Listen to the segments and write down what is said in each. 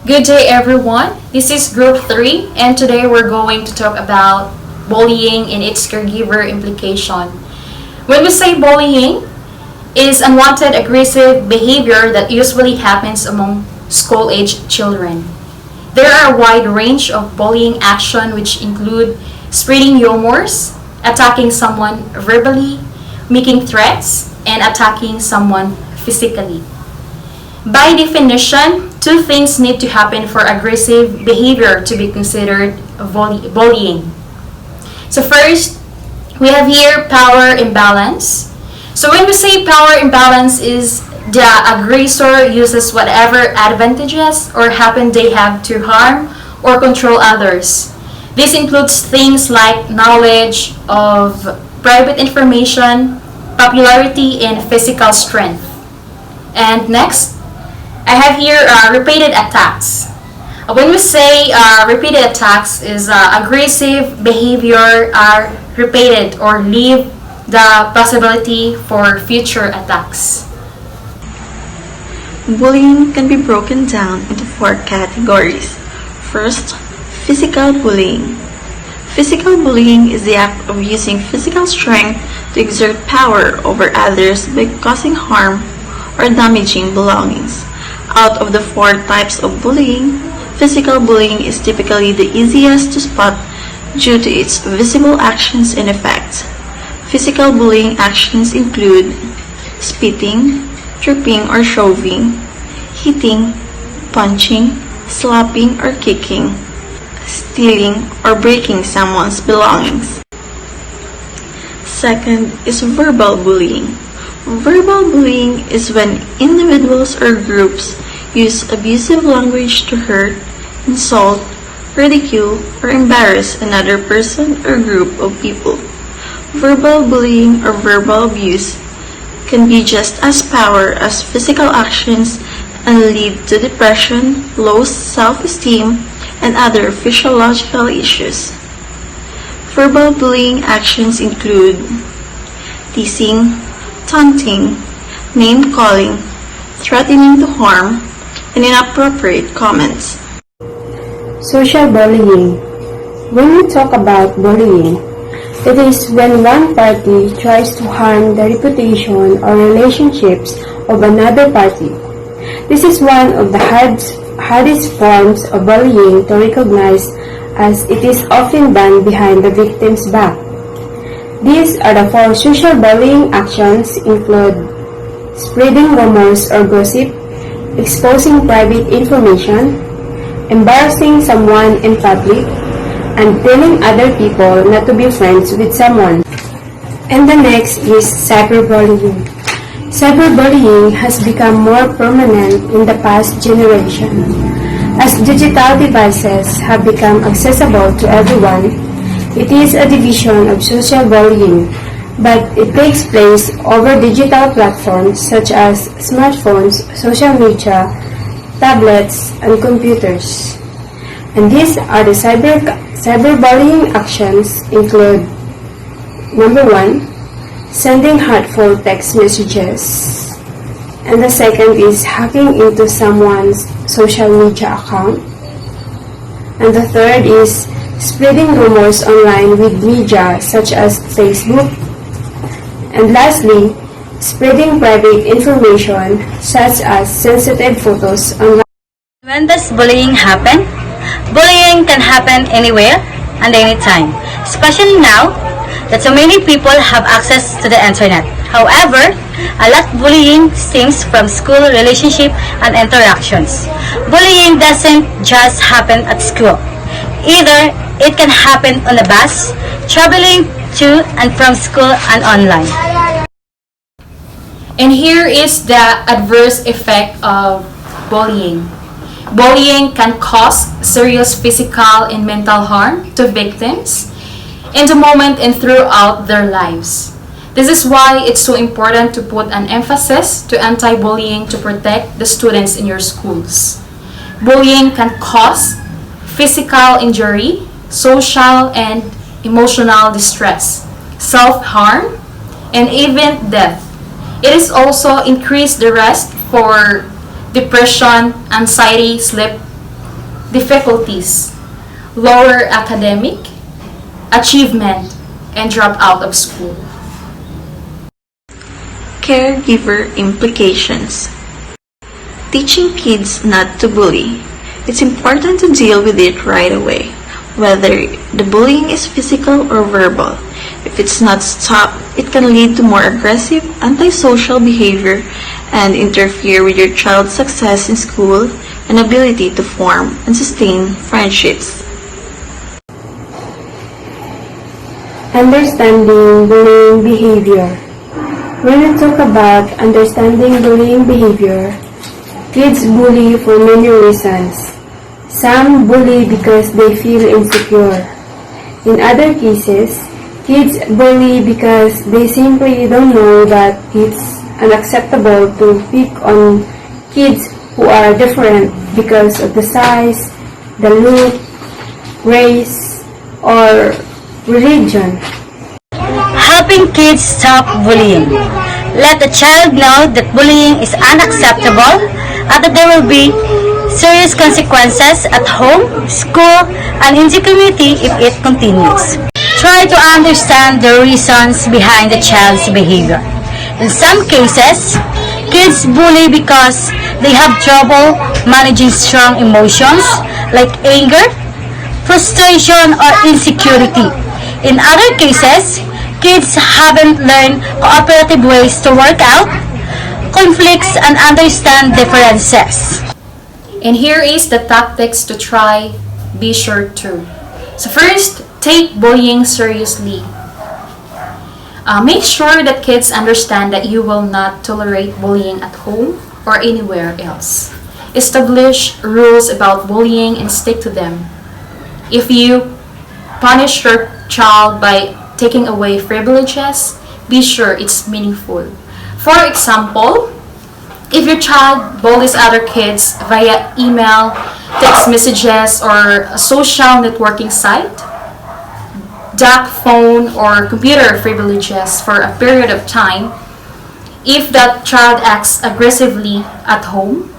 Good day, everyone. This is Group 3, and today we're going to talk about bullying and its caregiver implication. When we say bullying, it is unwanted aggressive behavior that usually happens among school-age children. There are a wide range of bullying action which include spreading rumors, attacking someone verbally, making threats, and attacking someone physically. By definition, two things need to happen for aggressive behavior to be considered bullying. So first, we have here power imbalance. So when we say power imbalance is the aggressor uses whatever advantages or happen they have to harm or control others. This includes things like knowledge of private information, popularity, and physical strength. And next, I have here repeated attacks. When we say repeated attacks is aggressive behavior are repeated or leave the possibility for future attacks. Bullying can be broken down into four categories. First, physical bullying. Physical bullying is the act of using physical strength to exert power over others by causing harm or damaging belongings. Out of the four types of bullying, physical bullying is typically the easiest to spot due to its visible actions and effects. Physical bullying actions include spitting, tripping or shoving, hitting, punching, slapping or kicking, stealing or breaking someone's belongings. Second is verbal bullying. Verbal bullying is when individuals or groups use abusive language to hurt, insult, ridicule, or embarrass another person or group of people. Verbal bullying or verbal abuse can be just as powerful as physical actions and lead to depression, low self-esteem, and other physiological issues. Verbal bullying actions include teasing, taunting, name-calling, threatening to harm, and inappropriate comments. Social bullying. When we talk about bullying, it is when one party tries to harm the reputation or relationships of another party. This is one of the hardest forms of bullying to recognize as it is often done behind the victim's back. These are the four social bullying actions include spreading rumors or gossip, exposing private information, embarrassing someone in public, and telling other people not to be friends with someone. And the next is cyberbullying. Cyberbullying has become more permanent in the past generation. As digital devices have become accessible to everyone, it is a division of social bullying, but it takes place over digital platforms such as smartphones, social media, tablets, and computers. And these are the cyberbullying actions include: number 1, sending hurtful text messages. And the second is hacking into someone's social media account. And the third is spreading rumors online with media such as Facebook. And lastly, spreading private information such as sensitive photos online. When does bullying happen? Bullying can happen anywhere and anytime, especially now that so many people have access to the internet. However, a lot of bullying stems from school relationship and interactions. Bullying doesn't just happen at school. Either it can happen on the bus, traveling to and from school, and online. And here is the adverse effect of bullying. Bullying can cause serious physical and mental harm to victims in the moment and throughout their lives. This is why it's so important to put an emphasis to anti-bullying to protect the students in your schools. Bullying can cause physical injury, social and emotional distress, self-harm, and even death. It is also increased the risk for depression, anxiety, sleep difficulties, lower academic achievement, and drop out of school. Caregiver implications. Teaching kids not to bully. It's important to deal with it right away, whether the bullying is physical or verbal. If it's not stopped, it can lead to more aggressive, antisocial behavior and interfere with your child's success in school and ability to form and sustain friendships. Understanding bullying behavior. When we talk about understanding bullying behavior, kids bully for many reasons. Some bully because they feel insecure. In other cases, kids bully because they simply don't know that it's unacceptable to pick on kids who are different because of the size, the look, race, or religion. Helping kids stop bullying. Let the child know that bullying is unacceptable and that there will be serious consequences at home, school, and in the community if it continues. Try to understand the reasons behind the child's behavior. In some cases, kids bully because they have trouble managing strong emotions like anger, frustration, or insecurity. In other cases, kids haven't learned cooperative ways to work out conflicts and understand differences. And here is the tactics to try, be sure to. So first, take bullying seriously. Make sure that kids understand that you will not tolerate bullying at home or anywhere else. Establish rules about bullying and stick to them. If you punish your child by taking away privileges, be sure it's meaningful. For example, if your child bullies other kids via email, text messages, or a social networking site, dock phone or computer privileges for a period of time, if that child acts aggressively at home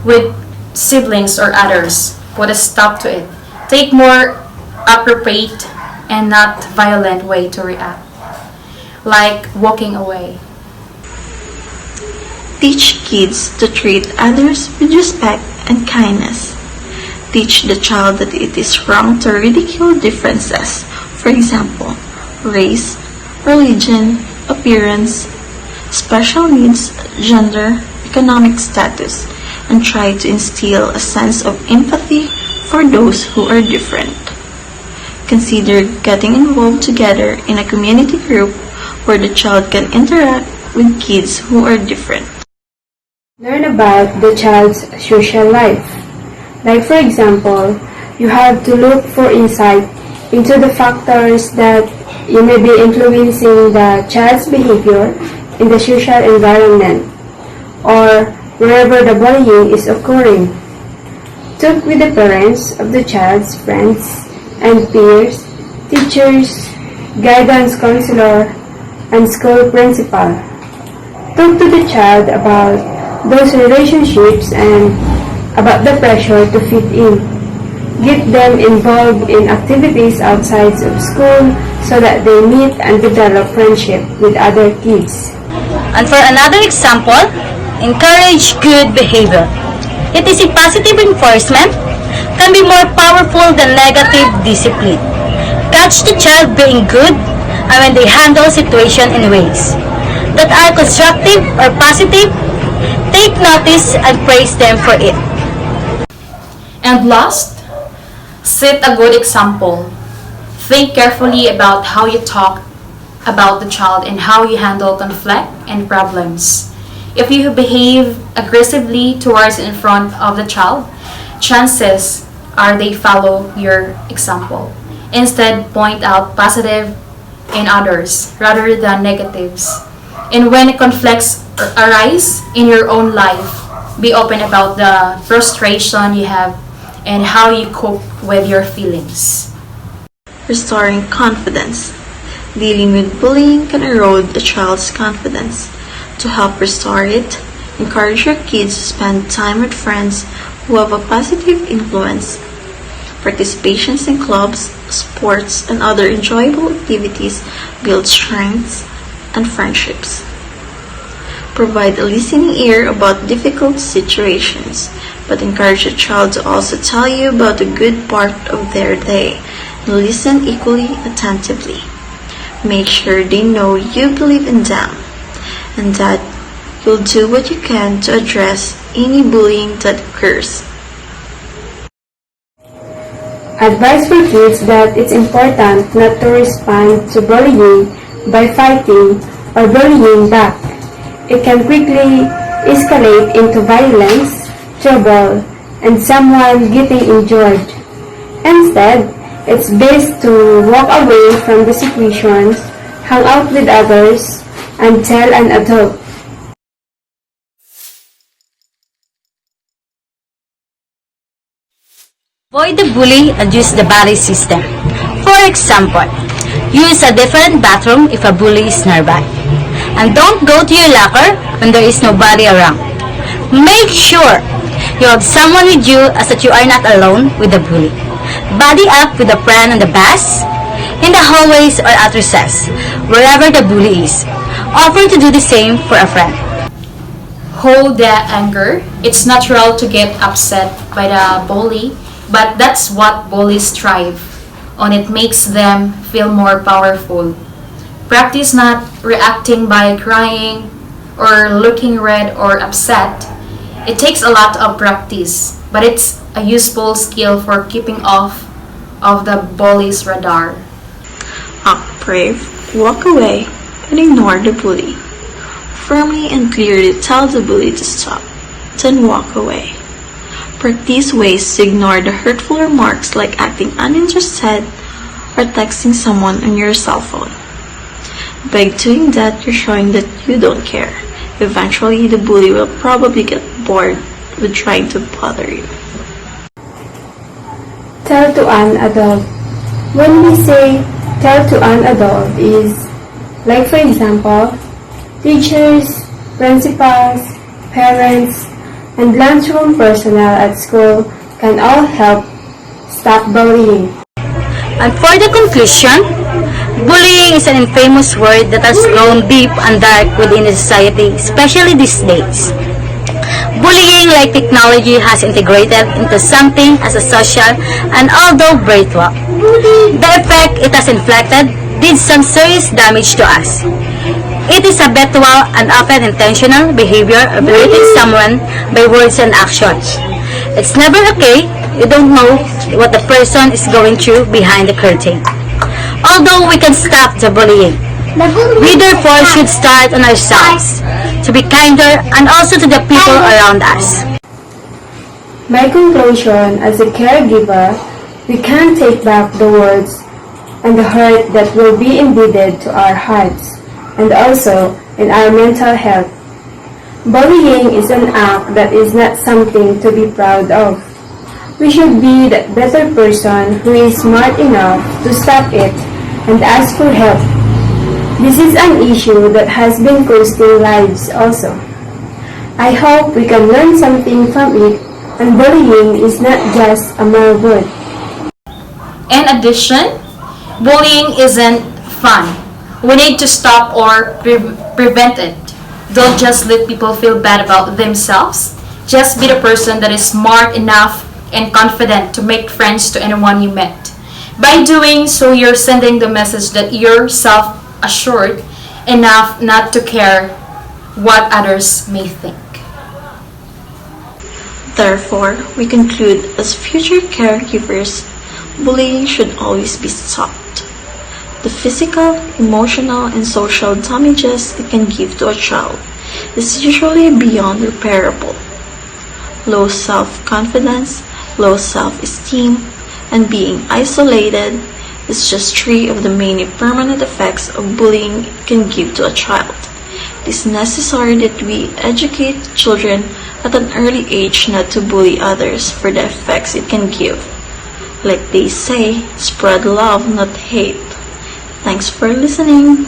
with siblings or others, put a stop to it. Take more appropriate and not violent way to react, like walking away. Teach kids to treat others with respect and kindness. Teach the child that it is wrong to ridicule differences, for example, race, religion, appearance, special needs, gender, economic status, and try to instill a sense of empathy for those who are different. Consider getting involved together in a community group where the child can interact with kids who are different. Learn about the child's social life. Like for example, you have to look for insight into the factors that you may be influencing the child's behavior in the social environment or wherever the bullying is occurring. Talk with the parents of the child's friends and peers, teachers, guidance counselor, and school principal. Talk to the child about those relationships and about the pressure to fit in. Get them involved in activities outside of school so that they meet and develop friendship with other kids. And for another example, encourage good behavior. It is a positive reinforcement can be more powerful than negative discipline. Catch the child being good and when they handle situation in ways that are constructive or positive, take notice and praise them for it. And last, set a good example. Think carefully about how you talk about the child and how you handle conflict and problems. If you behave aggressively towards in front of the child, chances are they follow your example. Instead, point out positive in others rather than negatives. And when conflicts arise in your own life, be open about the frustration you have and how you cope with your feelings. Restoring confidence. Dealing with bullying can erode a child's confidence. To help restore it, encourage your kids to spend time with friends who have a positive influence Participations in clubs, sports, and other enjoyable activities build strengths and friendships. Provide a listening ear about difficult situations, but encourage a child to also tell you about the good part of their day and listen equally attentively. Make sure they know you believe in them and that you'll do what you can to address any bullying that occurs. Advice for kids that it's important not to respond to bullying by fighting or bullying back. It can quickly escalate into violence, trouble, and someone getting injured. Instead, it's best to walk away from the situations, hang out with others, and tell an adult. Avoid the bully and use the buddy system. For example, use a different bathroom if a bully is nearby. And don't go to your locker when there is nobody around. Make sure you have someone with you as that you are not alone with the bully. Buddy up with a friend on the bus, in the hallways or at recess, wherever the bully is. Offer to do the same for a friend. Hold that anger. It's natural to get upset by the bully, but that's what bullies thrive on. It makes them feel more powerful. Practice not reacting by crying or looking red or upset. It takes a lot of practice, but it's a useful skill for keeping off of the bully's radar. Act brave, walk away, and ignore the bully. Firmly and clearly tell the bully to stop, then walk away. Practice ways to ignore the hurtful remarks like acting uninterested or texting someone on your cell phone. By doing that, you're showing that you don't care. Eventually, the bully will probably get bored with trying to bother you. Tell to an adult. When we say tell to an adult is, like for example, teachers, principals, parents, and lunchroom personnel at school can all help stop bullying. And for the conclusion, bullying is an infamous word that has grown deep and dark within the society, especially these days. Bullying, like technology, has integrated into something as a social and although virtual. The effect it has inflicted did some serious damage to us. It is habitual and often intentional behavior of hurting someone by words and actions. It's never okay. You don't know what the person is going through behind the curtain. Although we can stop the bullying, we therefore should start on ourselves, to be kinder and also to the people around us. My conclusion as a caregiver, we can't take back the words and the hurt that will be embedded to our hearts and also in our mental health. Bullying is an act that is not something to be proud of. We should be that better person who is smart enough to stop it and ask for help. This is an issue that has been costing lives also. I hope we can learn something from it, and bullying is not just a mere word. In addition, bullying isn't fun. We need to stop or prevent it. Don't just let people feel bad about themselves. Just be the person that is smart enough and confident to make friends to anyone you met. By doing so, you're sending the message that you're self-assured enough not to care what others may think. Therefore, we conclude as future caregivers, bullying should always be stopped. The physical, emotional, and social damages it can give to a child is usually beyond repairable. Low self-confidence, low self-esteem, and being isolated is just 3 of the many permanent effects of bullying it can give to a child. It is necessary that we educate children at an early age not to bully others for the effects it can give. Like they say, spread love, not hate. Thanks for listening.